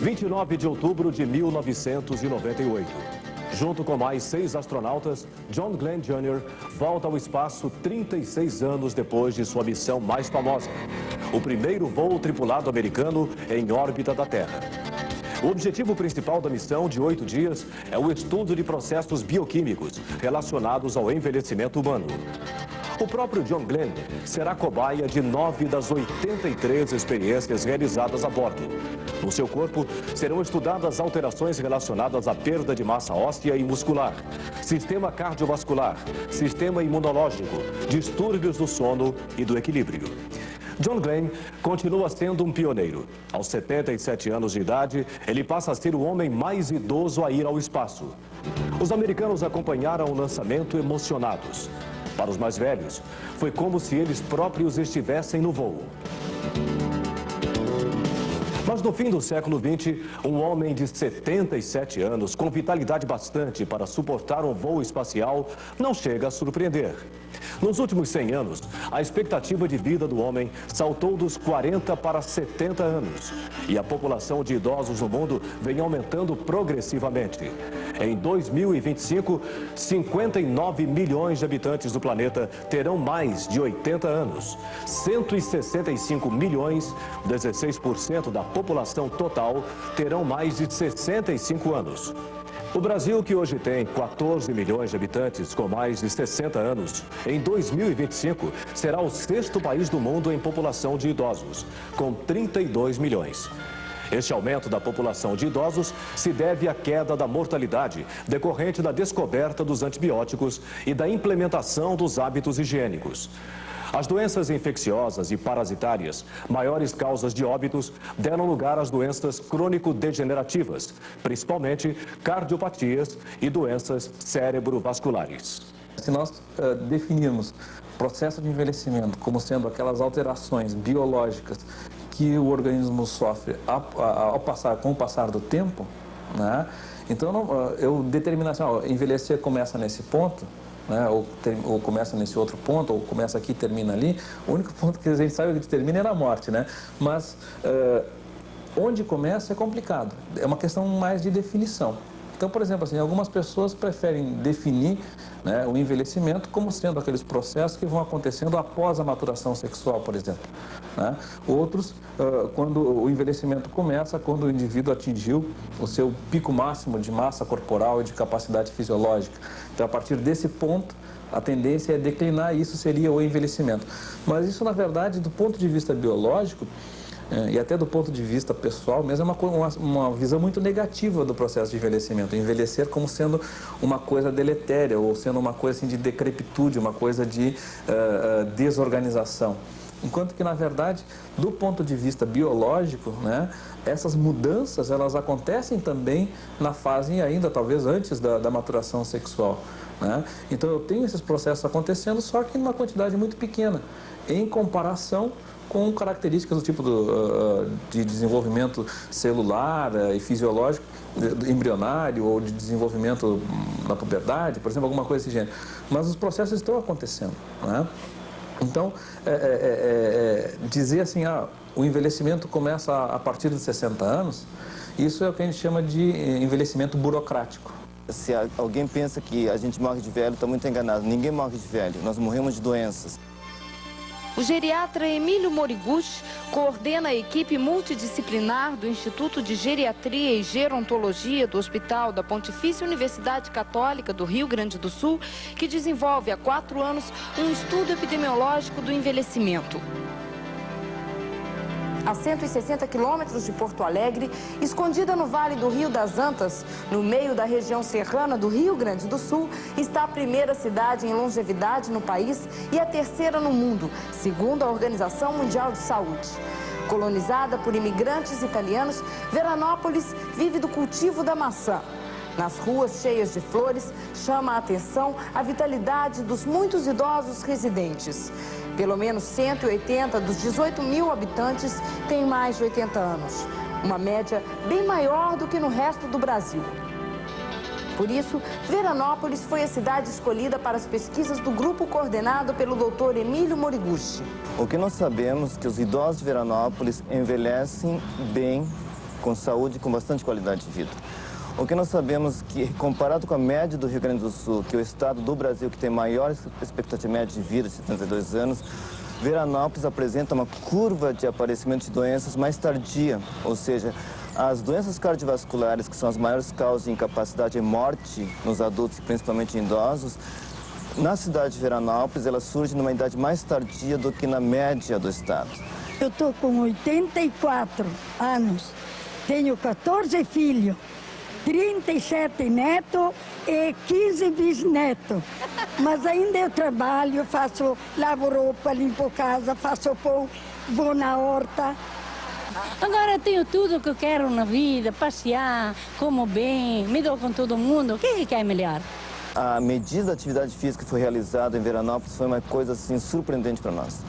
29 de outubro de 1998. Junto com mais 6 astronautas, John Glenn Jr. volta ao espaço 36 anos depois de sua missão mais famosa, o primeiro voo tripulado americano em órbita da Terra. O objetivo principal da missão de 8 dias é o estudo de processos bioquímicos relacionados ao envelhecimento humano. O próprio John Glenn será cobaia de 9 das 83 experiências realizadas a bordo. No seu corpo serão estudadas alterações relacionadas à perda de massa óssea e muscular, sistema cardiovascular, sistema imunológico, distúrbios do sono e do equilíbrio. John Glenn continua sendo um pioneiro. Aos 77 anos de idade, ele passa a ser o homem mais idoso a ir ao espaço. Os americanos acompanharam o lançamento emocionados. Para os mais velhos, foi como se eles próprios estivessem no voo. Mas no fim do século XX, um homem de 77 anos, com vitalidade bastante para suportar um voo espacial, não chega a surpreender. Nos últimos 100 anos, a expectativa de vida do homem saltou dos 40 para 70 anos. E a população de idosos no mundo vem aumentando progressivamente. Em 2025, 59 milhões de habitantes do planeta terão mais de 80 anos. 165 milhões, 16% da população total, terão mais de 65 anos. O Brasil, que hoje tem 14 milhões de habitantes com mais de 60 anos, em 2025 será o 6º país do mundo em população de idosos, com 32 milhões. Este aumento da população de idosos se deve à queda da mortalidade decorrente da descoberta dos antibióticos e da implementação dos hábitos higiênicos. As doenças infecciosas e parasitárias, maiores causas de óbitos, deram lugar às doenças crônico-degenerativas, principalmente cardiopatias e doenças cerebrovasculares. Se nós definirmos o processo de envelhecimento como sendo aquelas alterações biológicas que o organismo sofre com o passar do tempo, né? Então eu determinar assim, envelhecer começa nesse ponto, né? Ou começa nesse outro ponto, ou começa aqui e termina ali. O único ponto que a gente sabe que termina é na morte, né? Mas onde começa é complicado, é uma questão mais de definição. Então, por exemplo, assim, algumas pessoas preferem definir, né, o envelhecimento como sendo aqueles processos que vão acontecendo após a maturação sexual, por exemplo, né? Outros, quando o envelhecimento começa, quando o indivíduo atingiu o seu pico máximo de massa corporal e de capacidade fisiológica. Então, a partir desse ponto, a tendência é declinar e isso seria o envelhecimento. Mas isso, na verdade, do ponto de vista biológico, e até do ponto de vista pessoal mesmo, é uma visão muito negativa do processo de envelhecimento. Envelhecer como sendo uma coisa deletéria, ou sendo uma coisa assim, de decrepitude, uma coisa de desorganização. Enquanto que, na verdade, do ponto de vista biológico, né, essas mudanças elas acontecem também na fase ainda, talvez antes da maturação sexual, né? Então eu tenho esses processos acontecendo, só que em uma quantidade muito pequena, em comparação com características do tipo de desenvolvimento celular e fisiológico, embrionário ou de desenvolvimento na puberdade, por exemplo, alguma coisa desse gênero. Mas os processos estão acontecendo, né? Então, dizer assim, o envelhecimento começa a partir dos 60 anos, isso é o que a gente chama de envelhecimento burocrático. Se alguém pensa que a gente morre de velho, está muito enganado. Ninguém morre de velho, nós morremos de doenças. O geriatra Emílio Moriguchi coordena a equipe multidisciplinar do Instituto de Geriatria e Gerontologia do Hospital da Pontifícia Universidade Católica do Rio Grande do Sul, que desenvolve há 4 anos um estudo epidemiológico do envelhecimento. A 160 quilômetros de Porto Alegre, escondida no Vale do Rio das Antas, no meio da região serrana do Rio Grande do Sul, está a primeira cidade em longevidade no país e a 3ª no mundo, segundo a Organização Mundial de Saúde. Colonizada por imigrantes italianos, Veranópolis vive do cultivo da maçã. Nas ruas cheias de flores, chama a atenção a vitalidade dos muitos idosos residentes. Pelo menos 180 dos 18 mil habitantes têm mais de 80 anos. Uma média bem maior do que no resto do Brasil. Por isso, Veranópolis foi a cidade escolhida para as pesquisas do grupo coordenado pelo Dr. Emílio Moriguchi. O que nós sabemos é que os idosos de Veranópolis envelhecem bem, com saúde e com bastante qualidade de vida. O que nós sabemos que, comparado com a média do Rio Grande do Sul, que é o estado do Brasil que tem maior expectativa média de vida, de 72 anos, Veranópolis apresenta uma curva de aparecimento de doenças mais tardia, ou seja, as doenças cardiovasculares, que são as maiores causas de incapacidade e morte nos adultos, principalmente em idosos, na cidade de Veranópolis, elas surgem numa idade mais tardia do que na média do estado. Eu estou com 84 anos, tenho 14 filhos, 37 netos e 15 bisnetos. Mas ainda eu trabalho, lavo roupa, limpo casa, faço pão, vou na horta. Agora tenho tudo que eu quero na vida, passear, como bem, me dou com todo mundo. O que é melhor? A medida da atividade física que foi realizada em Veranópolis foi uma coisa assim surpreendente para nós.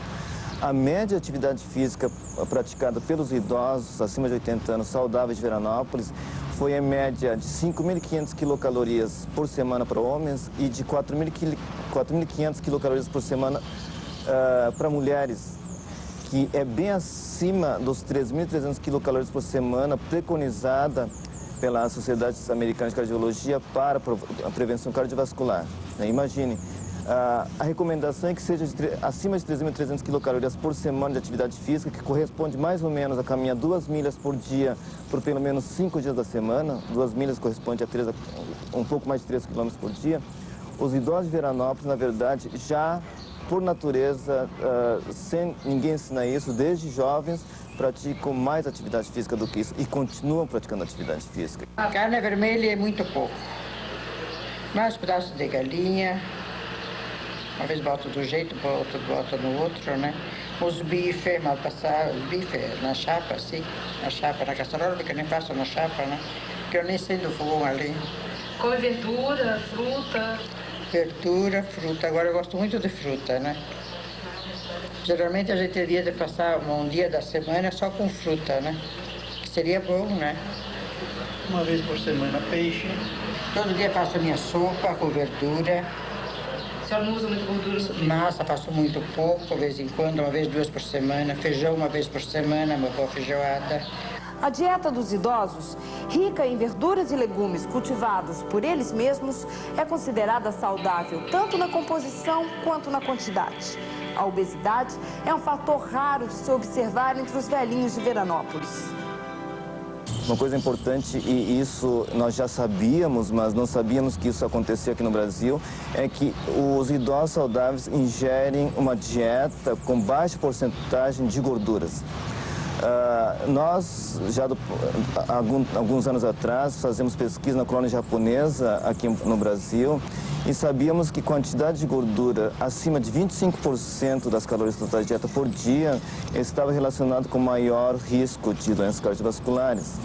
A média de atividade física praticada pelos idosos acima de 80 anos saudáveis de Veranópolis foi em média de 5.500 quilocalorias por semana para homens e de 4.500 quilocalorias por semana para mulheres, que é bem acima dos 3.300 quilocalorias por semana preconizada pela Sociedade Americana de Cardiologia para a prevenção cardiovascular. Imagine, a recomendação é que seja acima de 3.300 quilocalorias por semana de atividade física, que corresponde mais ou menos a caminhar 2 milhas por dia por pelo menos 5 dias da semana. 2 milhas corresponde a um pouco mais de 3 quilômetros por dia. Os idosos de Veranópolis, na verdade, já por natureza, sem ninguém ensinar isso, desde jovens, praticam mais atividade física do que isso e continuam praticando atividade física. A carne vermelha é muito pouco. Mais pedaços de galinha, uma vez bota do jeito, bota no outro, né? Os bifes, mal passados, os bifes na chapa, assim, na caçarola, porque eu nem faço na chapa, né? Porque eu nem sei do fogão ali. Come verdura, fruta? Verdura, fruta. Agora eu gosto muito de fruta, né? Geralmente a gente teria de passar um dia da semana só com fruta, né? Que seria bom, né? Uma vez por semana peixe. Todo dia faço a minha sopa com verdura. A senhora não usa muito gordura no Massa faço muito pouco, de vez em quando, uma vez, 2 por semana. Feijão uma vez por semana, uma boa feijoada. A dieta dos idosos, rica em verduras e legumes cultivados por eles mesmos, é considerada saudável tanto na composição quanto na quantidade. A obesidade é um fator raro de se observar entre os velhinhos de Veranópolis. Uma coisa importante, e isso nós já sabíamos, mas não sabíamos que isso acontecia aqui no Brasil, é que os idosos saudáveis ingerem uma dieta com baixa porcentagem de gorduras. Nós, já alguns anos atrás, fazemos pesquisa na colônia japonesa aqui no Brasil e sabíamos que quantidade de gordura acima de 25% das calorias totais de dieta por dia estava relacionado com maior risco de doenças cardiovasculares.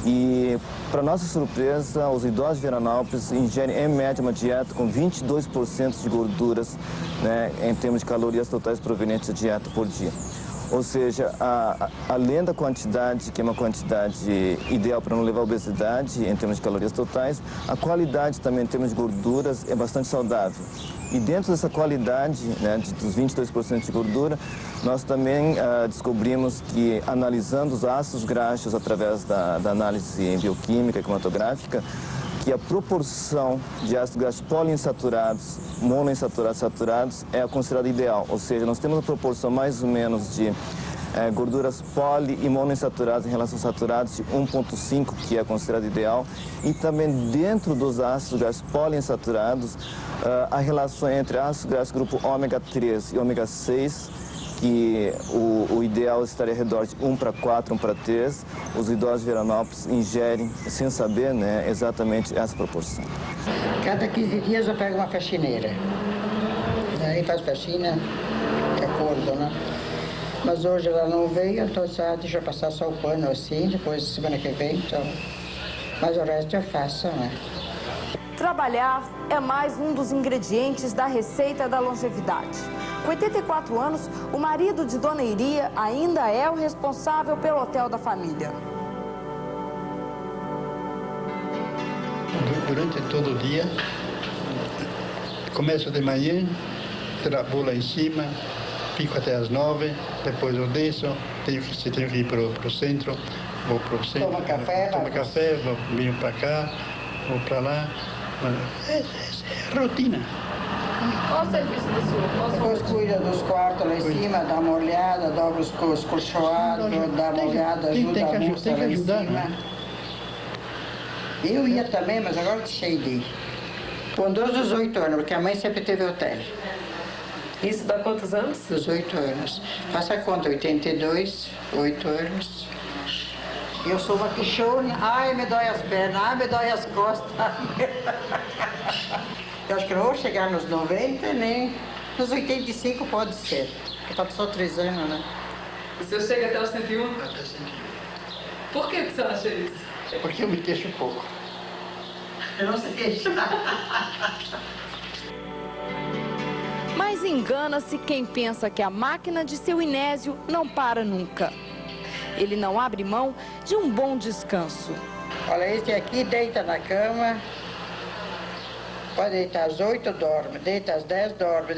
E, para nossa surpresa, os idosos de Veranópolis ingerem, em média, uma dieta com 22% de gorduras, né, em termos de calorias totais provenientes da dieta por dia. Ou seja, além da quantidade, que é uma quantidade ideal para não levar a obesidade em termos de calorias totais, a qualidade também em termos de gorduras é bastante saudável. E dentro dessa qualidade, né, dos 22% de gordura, nós também descobrimos que, analisando os ácidos graxos através da análise bioquímica e cromatográfica, que a proporção de ácidos graxos poliinsaturados, monoinsaturados, saturados é considerada ideal. Ou seja, nós temos uma proporção mais ou menos de gorduras poli e monoinsaturadas em relação a saturados de 1,5, que é considerado ideal. E também dentro dos ácidos graxos poliinsaturados, a relação entre ácidos graxos grupo ômega 3 e ômega 6, que o ideal estaria ao redor de 1:4, 1:3. Os idosos de Veranópolis ingerem, sem saber, né, exatamente essa proporção. Cada 15 dias eu pego uma faxineira. Aí faz faxina de acordo, né? Mas hoje ela não veio, então deixa eu passar só o pano assim, depois semana que vem, então. Mas o resto eu faço, né? Trabalhar é mais um dos ingredientes da receita da longevidade. Com 84 anos, o marido de Dona Iria ainda é o responsável pelo hotel da família. Durante todo o dia, começo de manhã, tirar a bula em cima, fico até às 9, depois eu desço, se tenho que ir para o centro, vou para o centro. Toma café, venho para cá, vou para lá. É rotina. Qual o serviço do senhor? Depois cuida dos quartos lá em cima, dá uma olhada, dobra os colchoados, dá uma olhada, ajuda a moça lá em cima. Né? Eu ia também, mas agora deixei de ir. Com 18 anos, porque a mãe sempre teve hotel. Isso dá quantos anos? 18 anos. Faça a conta, 82, 8 anos. Eu sou uma quichona, ai, me dói as pernas, ai, me dói as costas. Eu acho que não vou chegar nos 90, nem nos 85 pode ser. Porque falta só 3 anos, né? O senhor chega até os 101? Até 101. Por que você acha isso? É porque eu me queixo pouco. Eu não se queixa. Mas engana-se quem pensa que a máquina de seu Inésio não para nunca. Ele não abre mão de um bom descanso. Olha, esse aqui deita na cama, pode deitar às 8, dorme, deita às 10, dorme,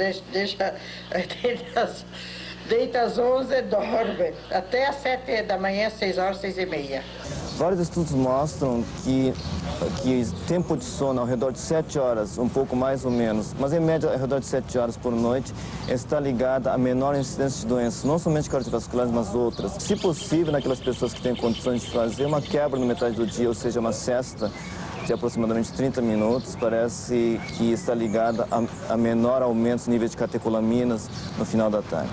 deita às 11, dorme, até às 7 da manhã, 6 horas, 6 e meia. Vários estudos mostram que tempo de sono ao redor de 7 horas, um pouco mais ou menos, mas em média ao redor de 7 horas por noite, está ligada a menor incidência de doenças, não somente cardiovasculares, mas outras. Se possível, naquelas pessoas que têm condições de fazer uma quebra no metade do dia, ou seja, uma siesta de aproximadamente 30 minutos, parece que está ligada a menor aumento do nível de catecolaminas no final da tarde.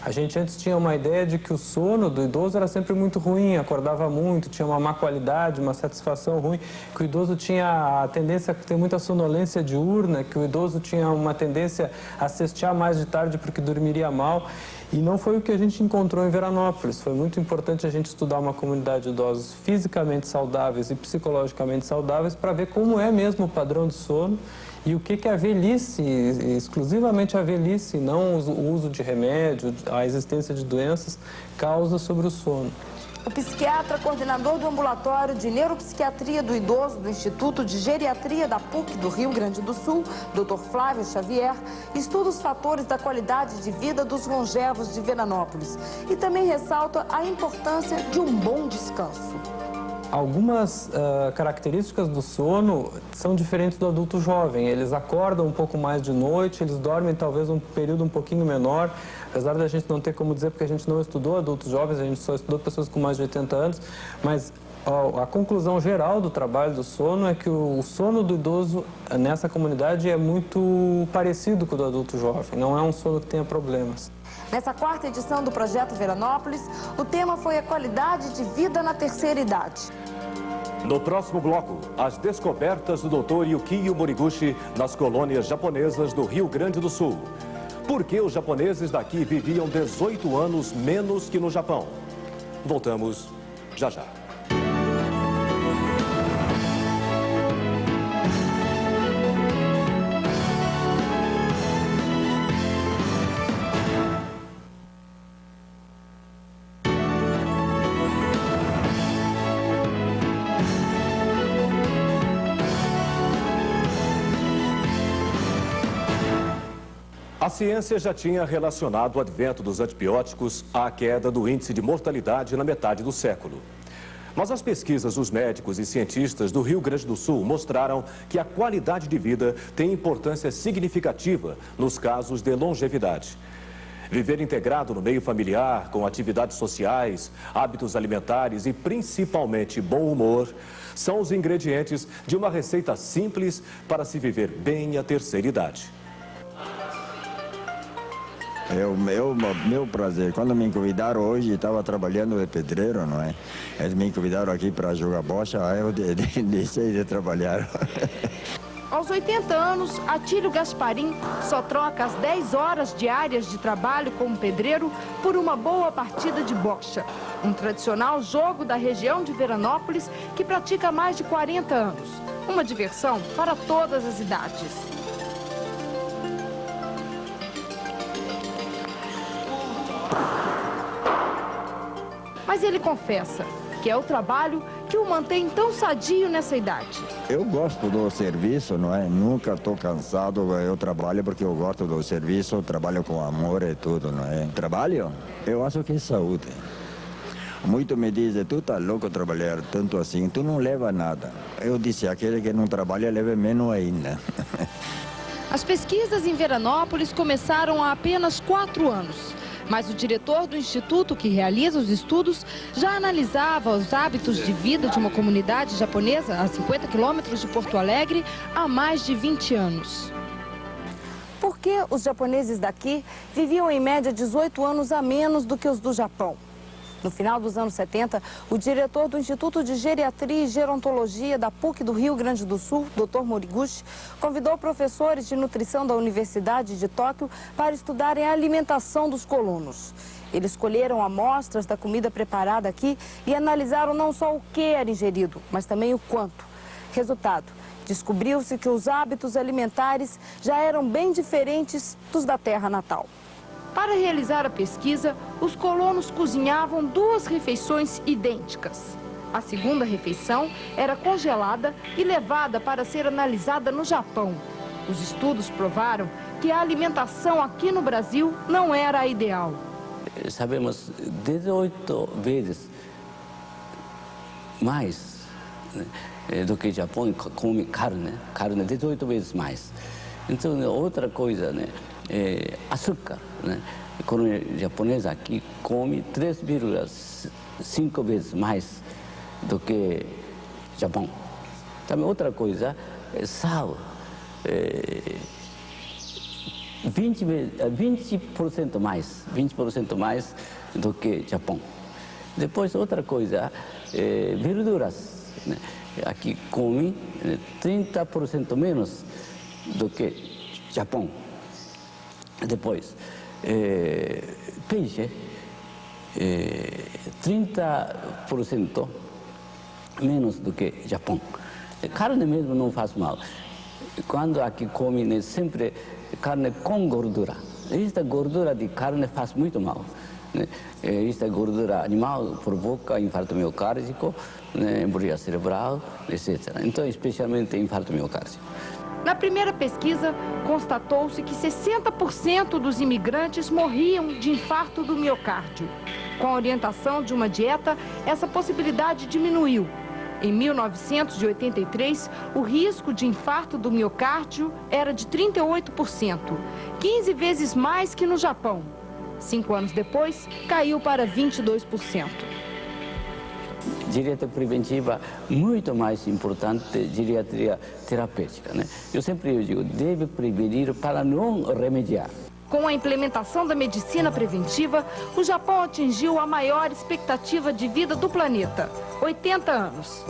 A gente antes tinha uma ideia de que o sono do idoso era sempre muito ruim, acordava muito, tinha uma má qualidade, uma satisfação ruim, que o idoso tinha a tendência a ter muita sonolência diurna, que o idoso tinha uma tendência a cestear mais de tarde porque dormiria mal. E não foi o que a gente encontrou em Veranópolis. Foi muito importante a gente estudar uma comunidade de idosos fisicamente saudáveis e psicologicamente saudáveis para ver como é mesmo o padrão de sono e o que a velhice, exclusivamente a velhice, não o uso de remédio, a existência de doenças, causa sobre o sono. O psiquiatra coordenador do ambulatório de neuropsiquiatria do idoso do Instituto de Geriatria da PUC do Rio Grande do Sul, Dr. Flávio Xavier, estuda os fatores da qualidade de vida dos longevos de Veranópolis e também ressalta a importância de um bom descanso. Algumas características do sono são diferentes do adulto jovem. Eles acordam um pouco mais de noite, eles dormem talvez um período um pouquinho menor, apesar da gente não ter como dizer porque a gente não estudou adultos jovens, a gente só estudou pessoas com mais de 80 anos, mas a conclusão geral do trabalho do sono é que o sono do idoso nessa comunidade é muito parecido com o do adulto jovem, não é um sono que tenha problemas. Nessa quarta edição do Projeto Veranópolis, o tema foi a qualidade de vida na terceira idade. No próximo bloco, as descobertas do Dr. Yukio Moriguchi nas colônias japonesas do Rio Grande do Sul. Por que os japoneses daqui viviam 18 anos menos que no Japão? Voltamos já já. A ciência já tinha relacionado o advento dos antibióticos à queda do índice de mortalidade na metade do século. Mas as pesquisas dos médicos e cientistas do Rio Grande do Sul mostraram que a qualidade de vida tem importância significativa nos casos de longevidade. Viver integrado no meio familiar, com atividades sociais, hábitos alimentares e principalmente bom humor, são os ingredientes de uma receita simples para se viver bem à terceira idade. É o meu prazer. Quando me convidaram hoje, estava trabalhando de pedreiro, não é? Eles me convidaram aqui para jogar bocha, aí eu deixei de trabalhar. Aos 80 anos, Atílio Gasparim só troca as 10 horas diárias de trabalho como pedreiro por uma boa partida de bocha. Um tradicional jogo da região de Veranópolis que pratica há mais de 40 anos. Uma diversão para todas as idades. Mas ele confessa que é o trabalho que o mantém tão sadio nessa idade. Eu gosto do serviço, não é? Nunca estou cansado, eu trabalho porque eu gosto do serviço, trabalho com amor e tudo, não é? Trabalho, eu acho que é saúde. Muito me dizem, tu tá louco trabalhar tanto assim, tu não leva nada. Eu disse, aquele que não trabalha leva menos ainda. As pesquisas em Veranópolis começaram há apenas 4 anos. Mas o diretor do instituto que realiza os estudos já analisava os hábitos de vida de uma comunidade japonesa a 50 quilômetros de Porto Alegre há mais de 20 anos. Por que os japoneses daqui viviam em média 18 anos a menos do que os do Japão? No final dos anos 70, o diretor do Instituto de Geriatria e Gerontologia da PUC do Rio Grande do Sul, Dr. Moriguchi, convidou professores de nutrição da Universidade de Tóquio para estudarem a alimentação dos colonos. Eles escolheram amostras da comida preparada aqui e analisaram não só o que era ingerido, mas também o quanto. Resultado, descobriu-se que os hábitos alimentares já eram bem diferentes dos da terra natal. Para realizar a pesquisa, os colonos cozinhavam 2 refeições idênticas. A segunda refeição era congelada e levada para ser analisada no Japão. Os estudos provaram que a alimentação aqui no Brasil não era a ideal. Sabemos 18 vezes mais, né, do que o Japão come carne 18 vezes mais. Então, outra coisa, né? Açúcar, né? A colônia japonesa aqui come 3,5 vezes mais do que o Japão. Também outra coisa, sal, 20% mais do que o Japão. Depois outra coisa, verduras, né? Aqui come 30% menos do que o Japão. Depois, peixe, 30% menos do que o Japão. Carne mesmo não faz mal. Quando aqui come, né, sempre carne com gordura. Esta gordura de carne faz muito mal, né? Esta gordura animal provoca infarto miocárdico, né, embolia cerebral, etc. Então, especialmente infarto miocárdico. Na primeira pesquisa, constatou-se que 60% dos imigrantes morriam de infarto do miocárdio. Com a orientação de uma dieta, essa possibilidade diminuiu. Em 1983, o risco de infarto do miocárdio era de 38%, 15 vezes mais que no Japão. 5 anos depois, caiu para 22%. Geriatria preventiva muito mais importante que geriatria terapêutica, né? Eu sempre digo, deve prevenir para não remediar. Com a implementação da medicina preventiva, o Japão atingiu a maior expectativa de vida do planeta, 80 anos.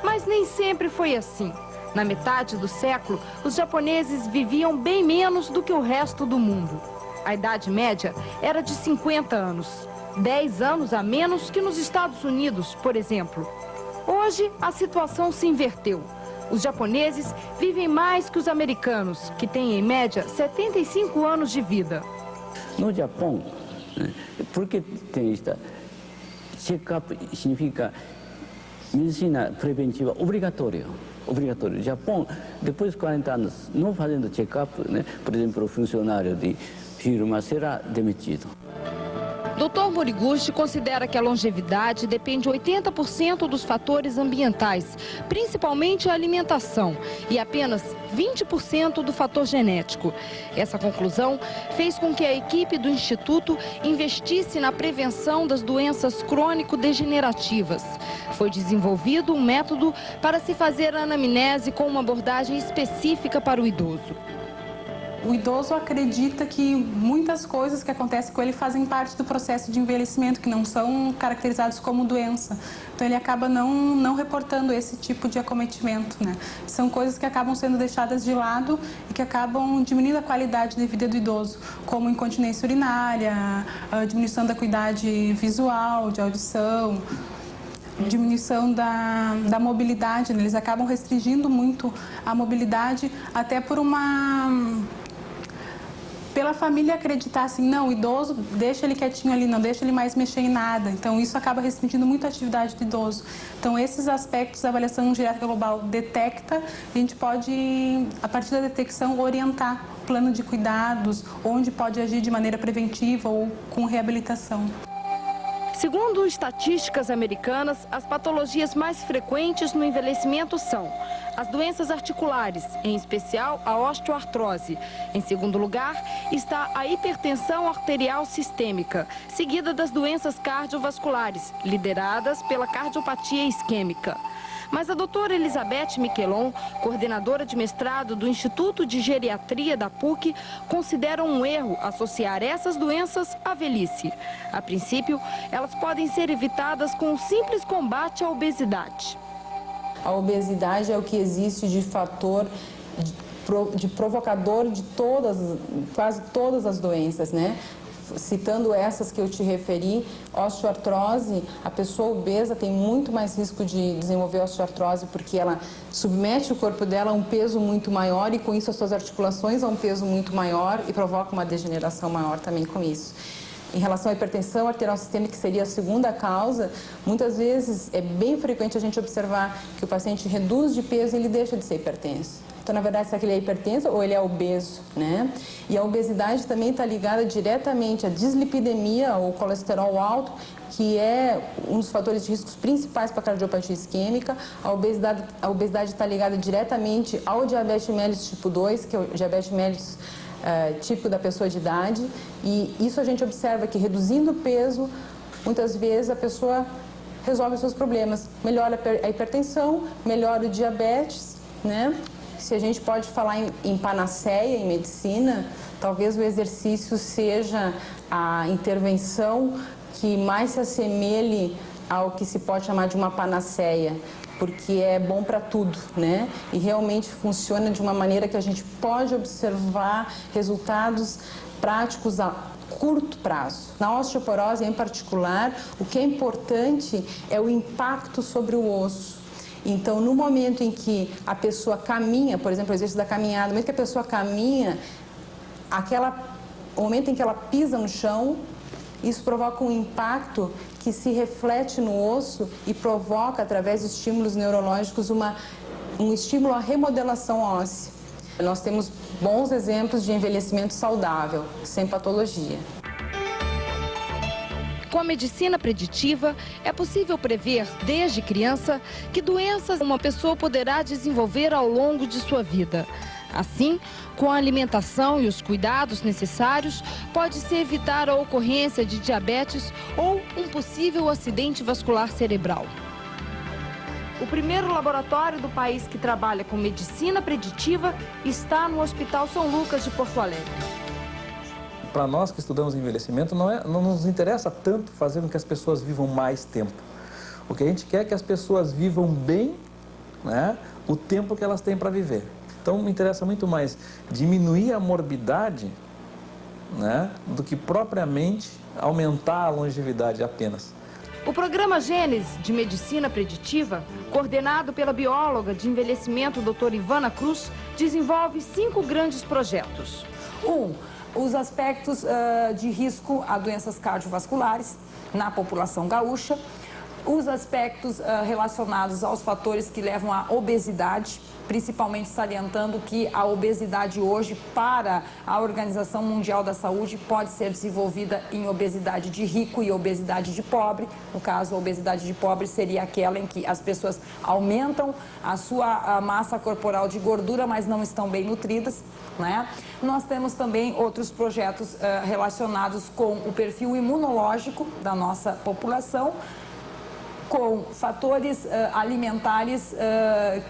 Mas nem sempre foi assim. Na metade do século, os japoneses viviam bem menos do que o resto do mundo. A idade média era de 50 anos. 10 anos a menos que nos Estados Unidos, por exemplo. Hoje, a situação se inverteu. Os japoneses vivem mais que os americanos, que têm, em média, 75 anos de vida. No Japão, né, por que tem esta? Check-up significa medicina preventiva obrigatória. Obrigatório. Japão, depois de 40 anos, não fazendo check-up, né, por exemplo, o funcionário de firma será demitido. Dr. Moriguchi considera que a longevidade depende 80% dos fatores ambientais, principalmente a alimentação, e apenas 20% do fator genético. Essa conclusão fez com que a equipe do Instituto investisse na prevenção das doenças crônico-degenerativas. Foi desenvolvido um método para se fazer a anamnese com uma abordagem específica para o idoso. O idoso acredita que muitas coisas que acontecem com ele fazem parte do processo de envelhecimento, que não são caracterizados como doença. Então ele acaba não reportando esse tipo de acometimento, né? São coisas que acabam sendo deixadas de lado e que acabam diminuindo a qualidade de vida do idoso, como incontinência urinária, a diminuição da acuidade visual, de audição, diminuição da mobilidade, né? Eles acabam restringindo muito a mobilidade, até por uma pela família acreditar assim, não, o idoso, deixa ele quietinho ali, não deixa ele mais mexer em nada. Então, isso acaba restringindo muito a atividade do idoso. Então, esses aspectos a avaliação geriátrica global detecta, a gente pode, a partir da detecção, orientar o plano de cuidados, onde pode agir de maneira preventiva ou com reabilitação. Segundo estatísticas americanas, as patologias mais frequentes no envelhecimento são as doenças articulares, em especial a osteoartrose. Em segundo lugar, está a hipertensão arterial sistêmica, seguida das doenças cardiovasculares, lideradas pela cardiopatia isquêmica. Mas a doutora Elizabeth Miquelon, coordenadora de mestrado do Instituto de Geriatria da PUC, considera um erro associar essas doenças à velhice. A princípio, elas podem ser evitadas com um simples combate à obesidade. A obesidade é o que existe de fator de provocador de quase todas as doenças, né? Citando essas que eu te referi, osteoartrose, a pessoa obesa tem muito mais risco de desenvolver osteoartrose porque ela submete o corpo dela a um peso muito maior e com isso as suas articulações a um peso muito maior e provoca uma degeneração maior também com isso. Em relação à hipertensão arterial sistêmica, que seria a segunda causa, muitas vezes é bem frequente a gente observar que o paciente reduz de peso e ele deixa de ser hipertenso. Então, na verdade, será que ele é hipertenso ou ele é obeso, né? E a obesidade também está ligada diretamente à dislipidemia, ou colesterol alto, que é um dos fatores de riscos principais para a cardiopatia isquêmica. A obesidade está ligada diretamente ao diabetes mellitus tipo 2, que é o diabetes mellitus típico da pessoa de idade. E isso a gente observa que, reduzindo o peso, muitas vezes a pessoa resolve os seus problemas. Melhora a hipertensão, melhora o diabetes, né? Se a gente pode falar em panaceia, em medicina, talvez o exercício seja a intervenção que mais se assemelhe ao que se pode chamar de uma panaceia, porque é bom para tudo, né? E realmente funciona de uma maneira que a gente pode observar resultados práticos a curto prazo. Na osteoporose, em particular, o que é importante é o impacto sobre o osso. Então, no momento em que a pessoa caminha, por exemplo, o exercício da caminhada, no momento que a pessoa caminha, o momento em que ela pisa no chão, isso provoca um impacto que se reflete no osso e provoca, através de estímulos neurológicos, um estímulo à remodelação óssea. Nós temos bons exemplos de envelhecimento saudável, sem patologia. Com a medicina preditiva, é possível prever, desde criança, que doenças uma pessoa poderá desenvolver ao longo de sua vida. Assim, com a alimentação e os cuidados necessários, pode-se evitar a ocorrência de diabetes ou um possível acidente vascular cerebral. O primeiro laboratório do país que trabalha com medicina preditiva está no Hospital São Lucas de Porto Alegre. Para nós que estudamos envelhecimento, não nos interessa tanto fazer com que as pessoas vivam mais tempo. O que a gente quer é que as pessoas vivam bem, né, o tempo que elas têm para viver. Então, me interessa muito mais diminuir a morbidade, né, do que propriamente aumentar a longevidade apenas. O programa Gênese de Medicina Preditiva, coordenado pela bióloga de envelhecimento doutora Ivana Cruz, desenvolve 5 grandes projetos. Os aspectos de risco a doenças cardiovasculares na população gaúcha, os aspectos relacionados aos fatores que levam à obesidade, principalmente salientando que a obesidade hoje, para a Organização Mundial da Saúde, pode ser desenvolvida em obesidade de rico e obesidade de pobre. No caso, a obesidade de pobre seria aquela em que as pessoas aumentam a sua massa corporal de gordura, mas não estão bem nutridas, né? Nós temos também outros projetos relacionados com o perfil imunológico da nossa população, com fatores alimentares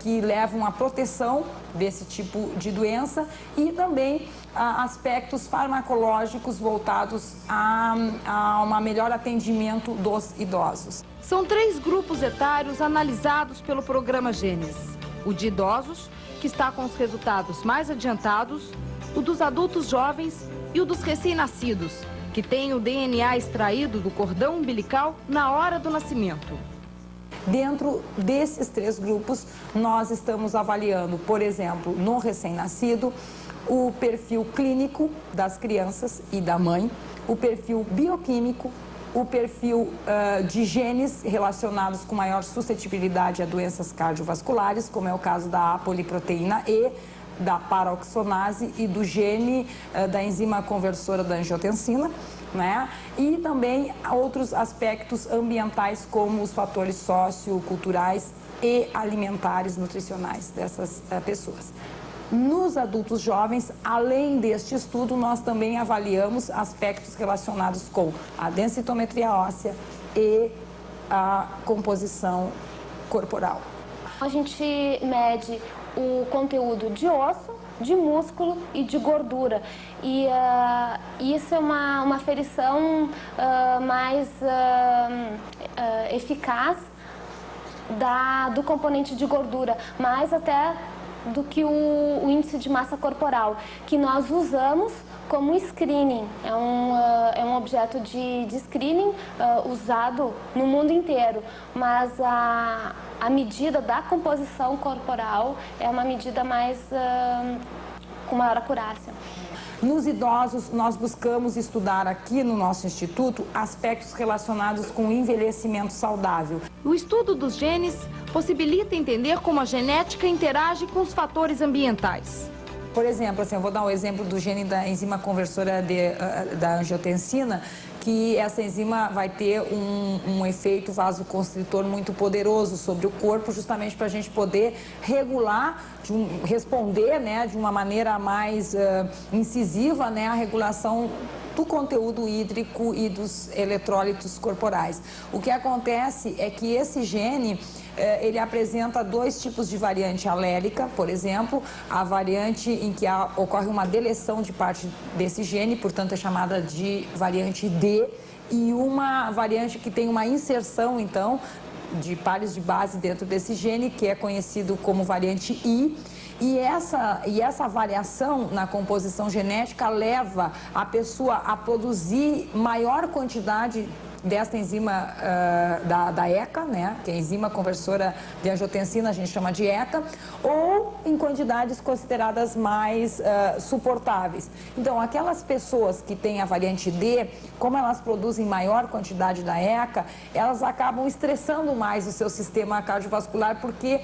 que levam à proteção desse tipo de doença e também aspectos farmacológicos voltados a um melhor atendimento dos idosos. São 3 grupos etários analisados pelo programa Gênese. O de idosos, que está com os resultados mais adiantados, o dos adultos jovens e o dos recém-nascidos, que tem o DNA extraído do cordão umbilical na hora do nascimento. Dentro desses 3 grupos, nós estamos avaliando, por exemplo, no recém-nascido, o perfil clínico das crianças e da mãe, o perfil bioquímico, o perfil de genes relacionados com maior suscetibilidade a doenças cardiovasculares, como é o caso da apoliproteína E, da paroxonase e do gene da enzima conversora da angiotensina, né? E também outros aspectos ambientais, como os fatores socioculturais e alimentares, nutricionais dessas pessoas. Nos adultos jovens, além deste estudo, nós também avaliamos aspectos relacionados com a densitometria óssea e a composição corporal. A gente mede o conteúdo de osso, de músculo e de gordura. E isso é uma aferição mais eficaz do componente de gordura, mais até do que o índice de massa corporal, que nós usamos como screening. É um objeto de screening usado no mundo inteiro, mas a medida da composição corporal é uma medida mais com maior acurácia. Nos idosos, nós buscamos estudar aqui no nosso instituto aspectos relacionados com o envelhecimento saudável. O estudo dos genes possibilita entender como a genética interage com os fatores ambientais. Por exemplo, assim, eu vou dar um exemplo do gene da enzima conversora da angiotensina, que essa enzima vai ter um efeito vasoconstritor muito poderoso sobre o corpo, justamente para a gente poder regular, responder, né, de uma maneira mais incisiva, né, a regulação do conteúdo hídrico e dos eletrólitos corporais. O que acontece é que esse gene ele apresenta dois tipos de variante alélica, por exemplo, a variante em que ocorre uma deleção de parte desse gene, portanto é chamada de variante D, e uma variante que tem uma inserção, então, de pares de base dentro desse gene, que é conhecido como variante I. E essa variação na composição genética leva a pessoa a produzir maior quantidade desta enzima da ECA, né, que é a enzima conversora de angiotensina, a gente chama de ECA, ou em quantidades consideradas mais suportáveis. Então, aquelas pessoas que têm a variante D, como elas produzem maior quantidade da ECA, elas acabam estressando mais o seu sistema cardiovascular, porque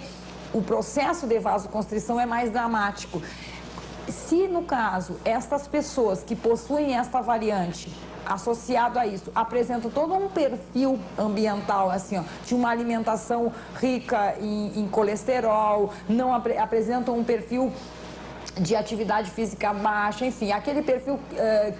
o processo de vasoconstrição é mais dramático. Se, no caso, estas pessoas que possuem esta variante, associado a isso, apresentam todo um perfil ambiental, assim, ó, de uma alimentação rica em colesterol, não apresentam um perfil de atividade física baixa, enfim, aquele perfil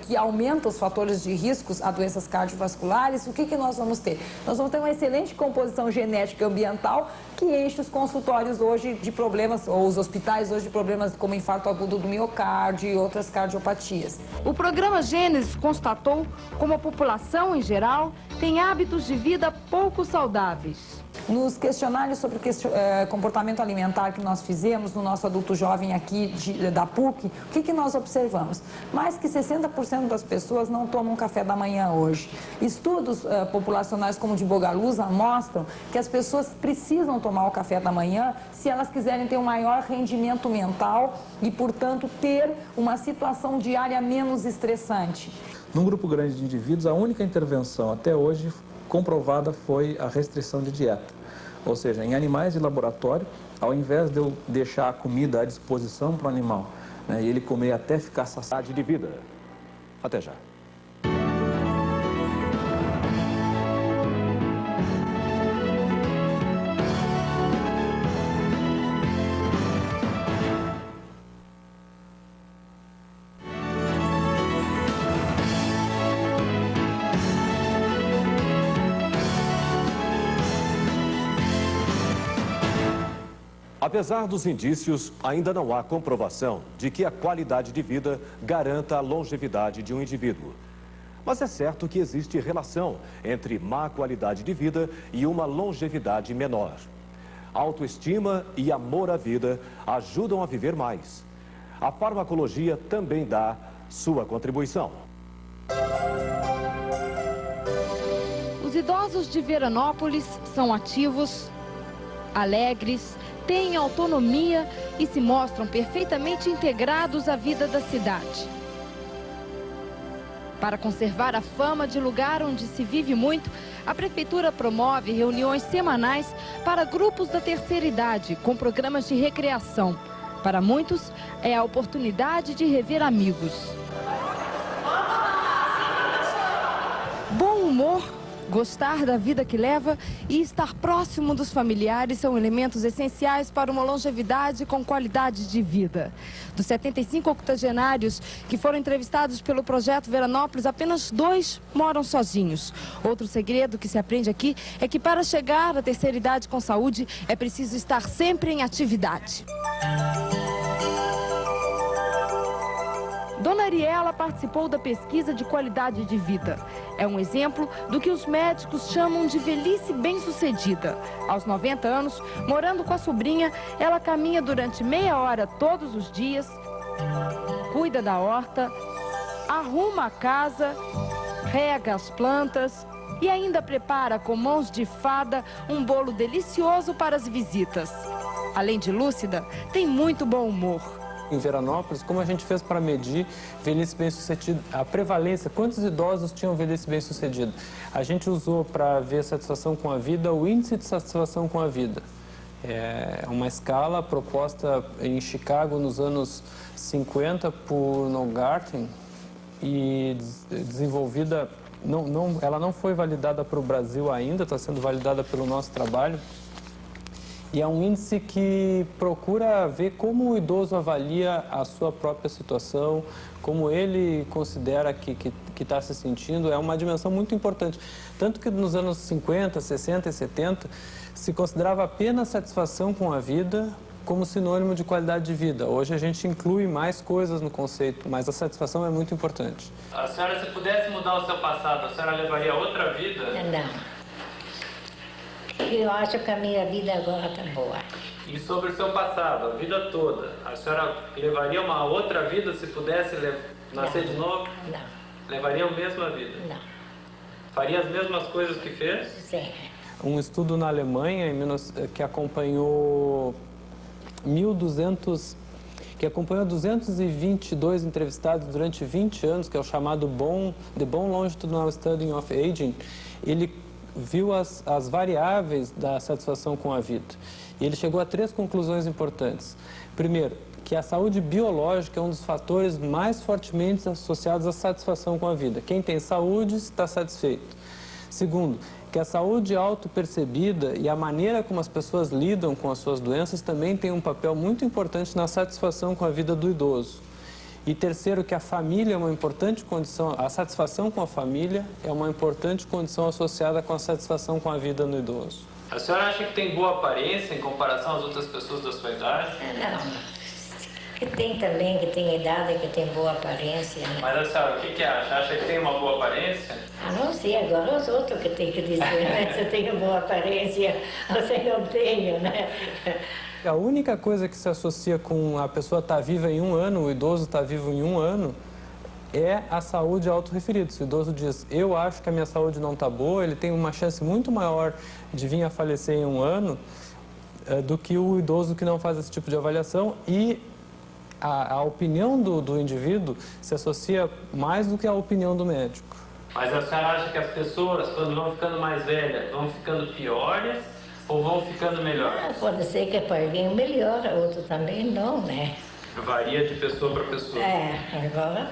que aumenta os fatores de riscos a doenças cardiovasculares, o que nós vamos ter? Nós vamos ter uma excelente composição genética ambiental que enche os consultórios hoje de problemas, ou os hospitais hoje de problemas como infarto agudo do miocárdio e outras cardiopatias. O programa Gênesis constatou como a população em geral tem hábitos de vida pouco saudáveis. Nos questionários sobre comportamento alimentar que nós fizemos no nosso adulto jovem aqui da PUC, o que nós observamos? Mais que 60% das pessoas não tomam café da manhã hoje. Estudos populacionais como o de Bogalusa mostram que as pessoas precisam tomar o café da manhã se elas quiserem ter um maior rendimento mental e, portanto, ter uma situação diária menos estressante. Num grupo grande de indivíduos, a única intervenção até hoje comprovada foi a restrição de dieta. Ou seja, em animais de laboratório, ao invés de eu deixar a comida à disposição para o animal, né, e ele comer até ficar saciado de vida. Até já. Apesar dos indícios, ainda não há comprovação de que a qualidade de vida garanta a longevidade de um indivíduo. Mas é certo que existe relação entre má qualidade de vida e uma longevidade menor. Autoestima e amor à vida ajudam a viver mais. A farmacologia também dá sua contribuição. Os idosos de Veranópolis são ativos, alegres, têm autonomia e se mostram perfeitamente integrados à vida da cidade. Para conservar a fama de lugar onde se vive muito, a Prefeitura promove reuniões semanais para grupos da terceira idade, com programas de recreação. Para muitos, é a oportunidade de rever amigos. Bom humor, gostar da vida que leva e estar próximo dos familiares são elementos essenciais para uma longevidade com qualidade de vida. Dos 75 octogenários que foram entrevistados pelo projeto Veranópolis, apenas 2 moram sozinhos. Outro segredo que se aprende aqui é que para chegar à terceira idade com saúde é preciso estar sempre em atividade. Dona Ariela participou da pesquisa de qualidade de vida. É um exemplo do que os médicos chamam de velhice bem-sucedida. Aos 90 anos, morando com a sobrinha, ela caminha durante meia hora todos os dias, cuida da horta, arruma a casa, rega as plantas e ainda prepara com mãos de fada um bolo delicioso para as visitas. Além de lúcida, tem muito bom humor. Em Veranópolis, como a gente fez para medir velhice bem-sucedida, a prevalência, quantos idosos tinham velhice bem-sucedida? A gente usou para ver satisfação com a vida o índice de satisfação com a vida. É uma escala proposta em Chicago nos anos 50 por Nogarten e desenvolvida, ela não foi validada para o Brasil ainda, está sendo validada pelo nosso trabalho. E é um índice que procura ver como o idoso avalia a sua própria situação, como ele considera que está se sentindo. É uma dimensão muito importante. Tanto que nos anos 50, 60 e 70, se considerava apenas satisfação com a vida como sinônimo de qualidade de vida. Hoje a gente inclui mais coisas no conceito, mas a satisfação é muito importante. A senhora, se pudesse mudar o seu passado, a senhora levaria outra vida? Não. Eu acho que a minha vida agora está boa. E sobre o seu passado, a vida toda, a senhora levaria uma outra vida se pudesse nascer de novo? Não. Levaria a mesma vida? Não. Faria as mesmas coisas que fez? Sim. Um estudo na Alemanha que acompanhou 222 entrevistados durante 20 anos, que é o chamado The Bone Longitudinal Study of Aging, ele viu as variáveis da satisfação com a vida. E ele chegou a 3 conclusões importantes. Primeiro, que a saúde biológica é um dos fatores mais fortemente associados à satisfação com a vida. Quem tem saúde está satisfeito. Segundo, que a saúde autopercebida e a maneira como as pessoas lidam com as suas doenças também tem um papel muito importante na satisfação com a vida do idoso. E terceiro, que a família é uma importante condição, a satisfação com a família é uma importante condição associada com a satisfação com a vida no idoso. A senhora acha que tem boa aparência em comparação às outras pessoas da sua idade? Não. Que tem também, que tem idade, que tem boa aparência. Né? Mas a senhora, o que acha? Acha que tem uma boa aparência? Ah, não sei, agora os outros que tem que dizer, né? Se eu tenho boa aparência ou se eu não tenho, né? A única coisa que se associa com a pessoa estar viva em 1 ano, o idoso estar vivo em 1 ano, é a saúde autorreferida. Se o idoso diz, eu acho que a minha saúde não está boa, ele tem uma chance muito maior de vir a falecer em 1 ano do que o idoso que não faz esse tipo de avaliação, e a opinião do indivíduo se associa mais do que a opinião do médico. Mas a senhora acha que as pessoas, quando vão ficando mais velhas, vão ficando piores ou vão ficando melhores? Pode ser que para alguém melhora, outro também não, né? Varia de pessoa para pessoa. É, agora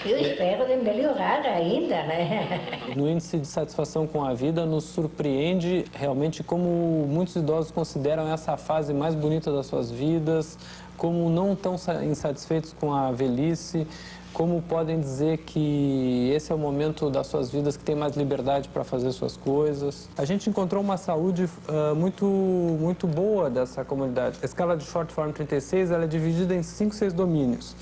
eu espero de melhorar ainda, né? No índice de satisfação com a vida, nos surpreende realmente como muitos idosos consideram essa a fase mais bonita das suas vidas, como não estão insatisfeitos com a velhice, como podem dizer que esse é o momento das suas vidas que tem mais liberdade para fazer suas coisas. A gente encontrou uma saúde muito boa dessa comunidade. A escala de Short Form 36 ela é dividida em 5, 6 domínios.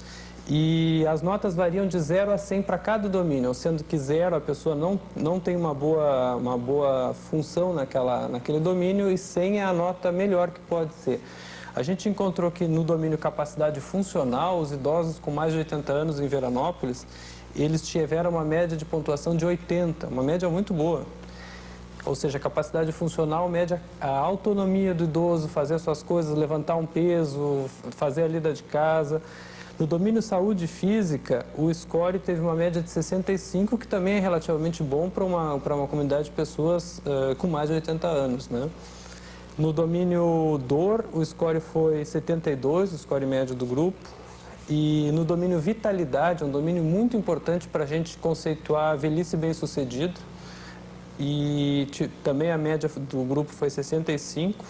E as notas variam de 0 a 100 para cada domínio, sendo que 0 a pessoa não tem uma boa função naquele domínio, e 100 é a nota melhor que pode ser. A gente encontrou que no domínio capacidade funcional, os idosos com mais de 80 anos em Veranópolis, eles tiveram uma média de pontuação de 80, uma média muito boa. ou seja, a capacidade funcional mede a autonomia do idoso, fazer suas coisas, levantar um peso, fazer a lida de casa. No domínio saúde física, o score teve uma média de 65, que também é relativamente bom para uma comunidade de pessoas com mais de 80 anos, né? No domínio dor, o score foi 72, o score médio do grupo. E no domínio vitalidade, um domínio muito importante para a gente conceituar a velhice bem-sucedida. E também a média do grupo foi 65.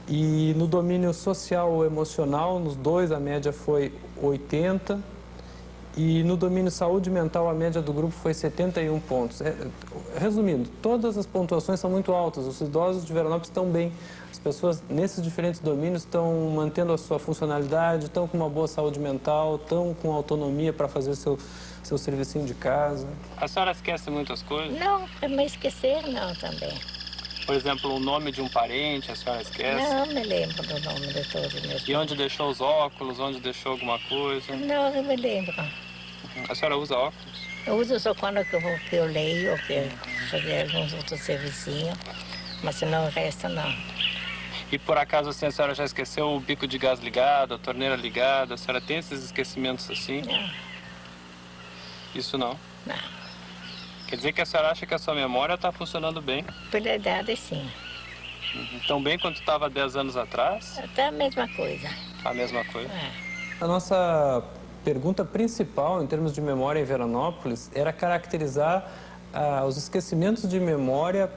E no domínio social ou emocional, nos dois a média foi 80. E no domínio saúde mental, a média do grupo foi 71 pontos. Resumindo, todas as pontuações são muito altas. Os idosos de Veranópolis estão bem. As pessoas nesses diferentes domínios estão mantendo a sua funcionalidade, estão com uma boa saúde mental, estão com autonomia para fazer seu servicinho de casa. A senhora esquece muitas coisas? Não, mas esquecer não também. Por exemplo, o nome de um parente, a senhora esquece? Não me lembro do nome de todos meus. E onde deixou os óculos, onde deixou alguma coisa? Não, eu me lembro. A senhora usa óculos? Eu uso só quando eu leio, ou que fazer alguns outros servicinhos, mas senão o resto não. E por acaso assim, a senhora já esqueceu o bico de gás ligado, a torneira ligada? A senhora tem esses esquecimentos assim? Não. Isso não? Não. Quer dizer que a senhora acha que a sua memória está funcionando bem? Pela idade, sim. Tão bem quanto estava 10 anos atrás? Até a mesma coisa. A mesma coisa? A nossa pergunta principal em termos de memória em Veranópolis era caracterizar os esquecimentos de memória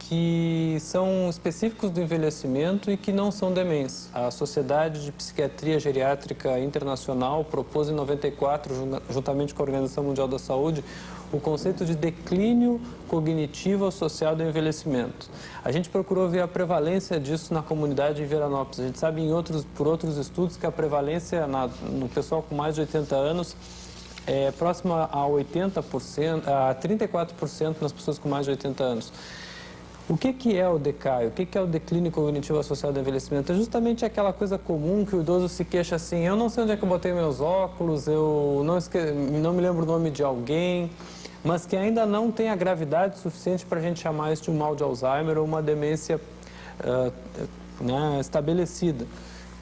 que são específicos do envelhecimento e que não são demência. A Sociedade de Psiquiatria Geriátrica Internacional propôs em 94, juntamente com a Organização Mundial da Saúde, o conceito de declínio cognitivo associado ao envelhecimento. A gente procurou ver a prevalência disso na comunidade em Veranópolis. A gente sabe por outros estudos que a prevalência no pessoal com mais de 80 anos é próxima a 80%, a 34% nas pessoas com mais de 80 anos. O que é o DECAI? O que é o declínio cognitivo associado ao envelhecimento? É justamente aquela coisa comum que o idoso se queixa assim: eu não sei onde é que eu botei meus óculos, eu não me lembro o nome de alguém, mas que ainda não tem a gravidade suficiente para a gente chamar isso de um mal de Alzheimer ou uma demência estabelecida.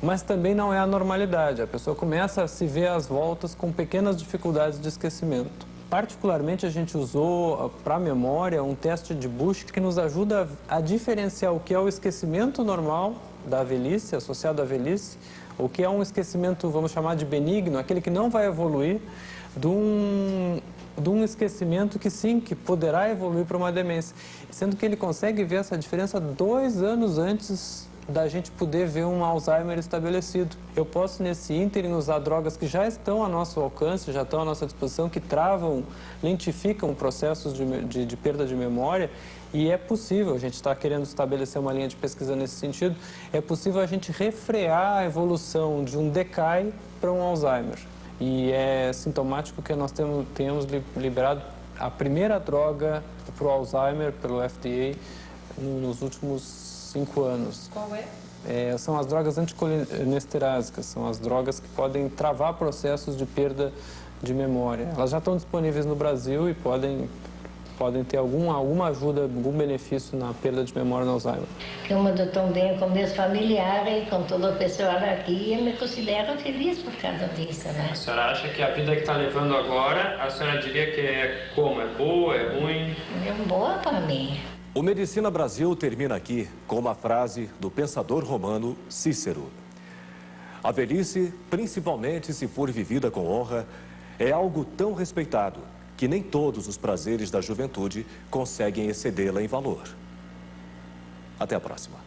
Mas também não é a normalidade. A pessoa começa a se ver às voltas com pequenas dificuldades de esquecimento. Particularmente, a gente usou para a memória um teste de Bush que nos ajuda a diferenciar o que é o esquecimento normal da velhice, associado à velhice, o que é um esquecimento, vamos chamar de benigno, aquele que não vai evoluir, de um esquecimento que sim, que poderá evoluir para uma demência. Sendo que ele consegue ver essa diferença 2 anos antes da gente poder ver um Alzheimer estabelecido. Eu posso, nesse ínterim, usar drogas que já estão a nosso alcance, já estão à nossa disposição, que travam, lentificam processos de perda de memória, e é possível, a gente está querendo estabelecer uma linha de pesquisa nesse sentido, é possível a gente refrear a evolução de um DECAI para um Alzheimer. E é sintomático que nós tenhamos liberado a primeira droga para o Alzheimer pelo FDA nos últimos 5 anos. Qual é? São as drogas anticolinesterásicas, são as drogas que podem travar processos de perda de memória. Elas já estão disponíveis no Brasil e podem ter alguma ajuda, algum benefício na perda de memória no Alzheimer. Eu me dou tão bem com meus familiares, com todo o pessoal aqui, e me considero feliz por causa disso, né? A senhora acha que a vida que está levando agora, a senhora diria que é como? É boa, é ruim? É boa para mim. O Medicina Brasil termina aqui com uma frase do pensador romano Cícero. A velhice, principalmente se for vivida com honra, é algo tão respeitado que nem todos os prazeres da juventude conseguem excedê-la em valor. Até a próxima.